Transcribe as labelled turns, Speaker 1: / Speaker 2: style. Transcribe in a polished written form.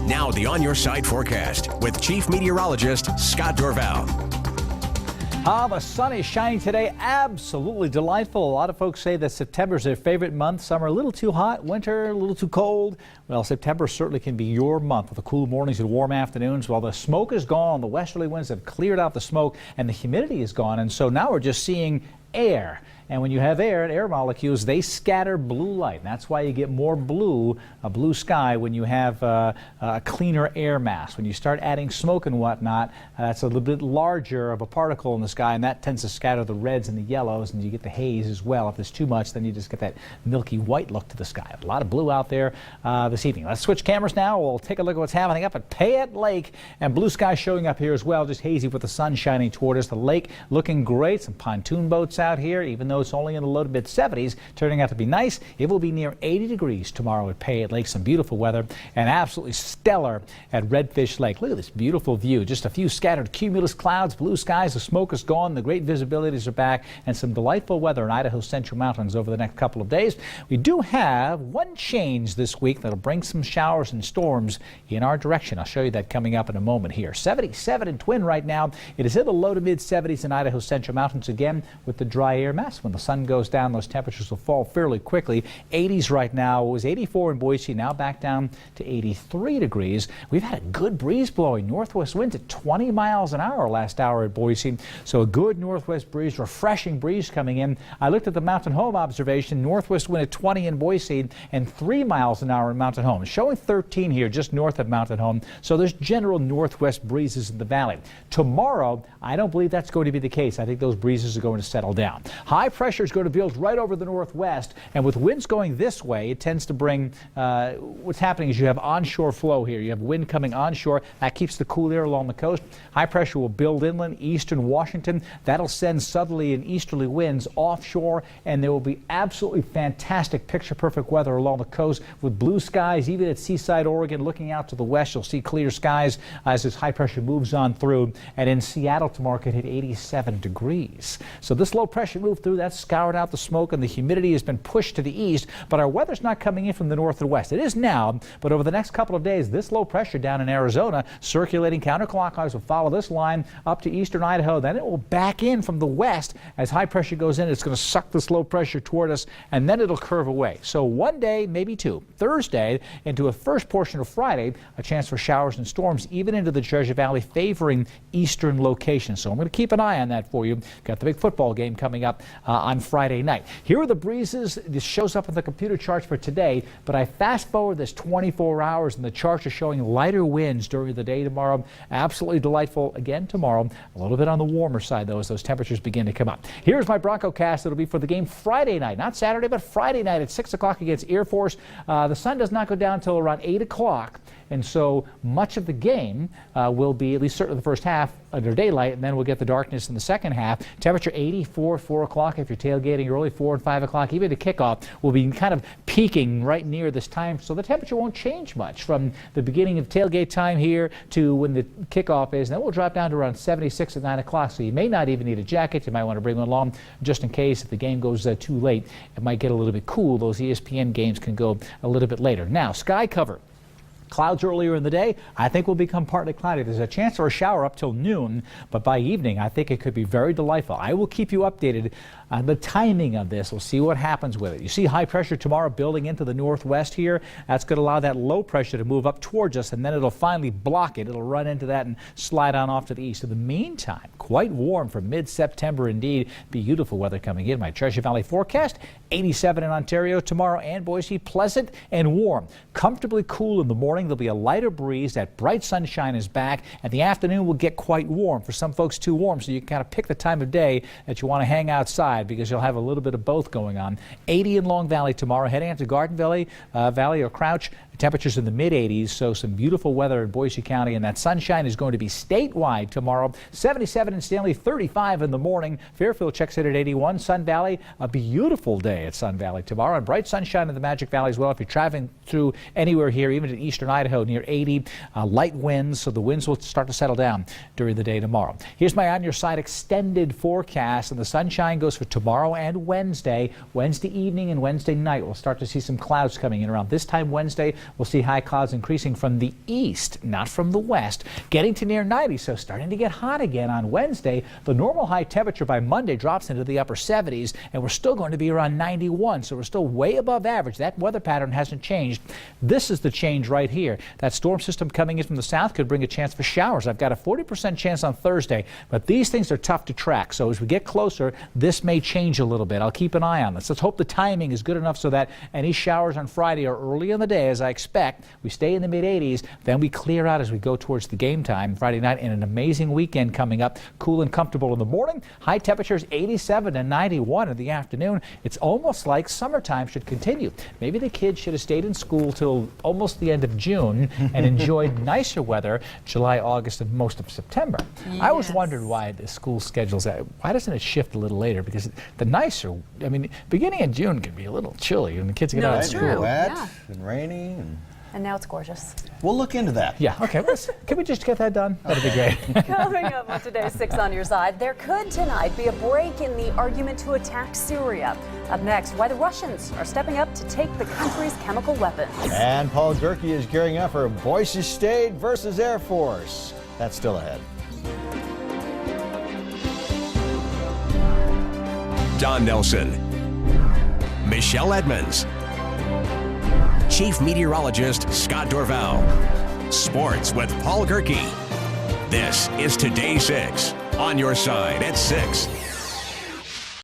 Speaker 1: Now the On Your Side forecast with Chief Meteorologist Scott Dorval.
Speaker 2: The sun is shining today. Absolutely delightful. A lot of folks say that September is their favorite month. Summer a little too hot, winter a little too cold. Well, September certainly can be your month with the cool mornings and warm afternoons. While the smoke is gone, the westerly winds have cleared out the smoke and the humidity is gone. And so now we're just seeing air. And when you have air and air molecules, they scatter blue light. And that's why you get more blue, a blue sky, when you have a cleaner air mass. When you start adding smoke and whatnot, that's a little bit larger of a particle in the sky, and that tends to scatter the reds and the yellows, and you get the haze as well. If there's too much, then you just get that milky white look to the sky. A lot of blue out there this evening. Let's switch cameras now. We'll take a look at what's happening up at Payette Lake, and blue sky showing up here as well, just hazy with the sun shining toward us. The lake looking great. Some pontoon boats out here, even though it's only in the low to mid 70s, turning out to be nice. It will be near 80 degrees tomorrow at Payette Lake. Some beautiful weather and absolutely stellar at Redfish Lake. Look at this beautiful view. Just a few scattered cumulus clouds, blue skies, the smoke is gone, the great visibilities are back, and some delightful weather in Idaho's Central Mountains over the next couple of days. We do have one change this week that'll bring some showers and storms in our direction. I'll show you that coming up in a moment here. 77 in Twin right now. It is in the low to mid 70s in Idaho's Central Mountains again with the dry air mass. When the sun goes down, those temperatures will fall fairly quickly. 80s right now. It was 84 in Boise, now back down to 83 degrees. We've had a good breeze blowing. Northwest winds at 20 miles an hour last hour at Boise. So a good northwest breeze, refreshing breeze coming in. I looked at the Mountain Home observation. Northwest wind at 20 in Boise and 3 miles an hour in Mountain Home. Showing 13 here just north of Mountain Home. So there's general northwest breezes in the valley. Tomorrow, I don't believe that's going to be the case. I think those breezes are going to settle down. High pressure is going to build right over the northwest, and with winds going this way, it tends to bring what's happening is you have onshore flow here. You have wind coming onshore. That keeps the cool air along the coast. High pressure will build inland, eastern Washington. That'll send southerly and easterly winds offshore, and there will be absolutely fantastic picture-perfect weather along the coast with blue skies. Even at Seaside, Oregon, looking out to the west, you'll see clear skies as this high pressure moves on through. And in Seattle tomorrow, it could hit 87 degrees. So this low pressure moved through. That's scoured out the smoke, and the humidity has been pushed to the east, but our weather's not coming in from the north or west. It is now, but over the next couple of days, this low pressure down in Arizona circulating counterclockwise will follow this line up to eastern Idaho. Then it will back in from the west. As high pressure goes in, it's going to suck this low pressure toward us, and then it'll curve away. So one day, maybe two. Thursday into a first portion of Friday, a chance for showers and storms even into the Treasure Valley, favoring eastern locations. So I'm going to keep an eye on that for you. Got the big football game coming up on Friday night. Here are the breezes. This shows up in the computer charts for today, but I fast forward this 24 hours and the charts are showing lighter winds during the day tomorrow. Absolutely delightful again tomorrow. A little bit on the warmer side though as those temperatures begin to come up. Here's my Bronco cast. It'll be for the game Friday night, not Saturday, but Friday night at 6 o'clock against Air Force. The sun does not go down until around 8 o'clock. And so much of the game will be, at least certainly the first half, under daylight, and then we'll get the darkness in the second half. Temperature 84, 4 o'clock if you're tailgating early, 4 and 5 o'clock. Even the kickoff will be kind of peaking right near this time, so the temperature won't change much from the beginning of tailgate time here to when the kickoff is. And then we'll drop down to around 76 at 9 o'clock, so you may not even need a jacket. You might want to bring one along just in case if the game goes too late. It might get a little bit cool. Those ESPN games can go a little bit later. Now, sky cover. Clouds earlier in the day, I think will become partly cloudy. There's a chance for a shower up till noon, but by evening, I think it could be very delightful. I will keep you updated on the timing of this. We'll see what happens with it. You see high pressure tomorrow building into the northwest here. That's going to allow that low pressure to move up towards us, and then it'll finally block it. It'll run into that and slide on off to the east. In the meantime, quite warm for mid-September indeed. Beautiful weather coming in. My Treasure Valley forecast, 87 in Ontario tomorrow and Boise, pleasant and warm. Comfortably cool in the morning. There'll be a lighter breeze. That bright sunshine is back, and the afternoon will get quite warm. For some folks, too warm, so you can kind of pick the time of day that you want to hang outside because you'll have a little bit of both going on. 80 in Long Valley tomorrow. Heading out to Garden Valley, or Crouch. Temperatures in the mid-80s, so some beautiful weather in Boise County, and that sunshine is going to be statewide tomorrow. 77 in Stanley, 35 in the morning. Fairfield checks in at 81. Sun Valley, a beautiful day at Sun Valley tomorrow, and bright sunshine in the Magic Valley as well. If you're traveling through anywhere here, even in eastern Idaho, near 80. Light winds, so the winds will start to settle down during the day tomorrow. Here's my On Your Side extended forecast, and the sunshine goes for tomorrow and Wednesday. Wednesday evening and Wednesday night, we'll start to see some clouds coming in around this time Wednesday. We'll see high clouds increasing from the east, not from the west, getting to near 90, so starting to get hot again on Wednesday. The normal high temperature by Monday drops into the upper 70s, and we're still going to be around 91, so we're still way above average. That weather pattern hasn't changed. This is the change right here. That storm system coming in from the south could bring a chance for showers. I've got a 40% chance on Thursday, but these things are tough to track, so as we get closer, this may change a little bit. I'll keep an eye on this. Let's hope the timing is good enough so that any showers on Friday are early in the day, as I expect. We stay in the mid-80s, then we clear out as we go towards the game time Friday night, and an amazing weekend coming up. Cool and comfortable in the morning. High temperatures 87 and 91 in the afternoon. It's almost like summertime should continue. Maybe the kids should have stayed in school till almost the end of June and enjoyed nicer weather July, August, and most of September. Yes. I always wondered why the school schedules, why doesn't it shift a little later? Because the nicer, I mean, beginning of June can be a little chilly when the kids get out of school.
Speaker 3: Wet and rainy.
Speaker 4: And now it's gorgeous.
Speaker 3: We'll look into that.
Speaker 2: Yeah, okay. Can we just get that done? That'd be great.
Speaker 4: Coming up on today's 6 on Your Side, there could tonight be a break in the argument to attack Syria. Up next, why the Russians are stepping up to take the country's chemical weapons.
Speaker 3: And Paul Gerke is gearing up for Boise State versus Air Force. That's still ahead.
Speaker 1: Don Nelson, Michelle Edmonds, Chief Meteorologist Scott Dorval. Sports with Paul Gerke. This is Today 6 on Your Side at 6.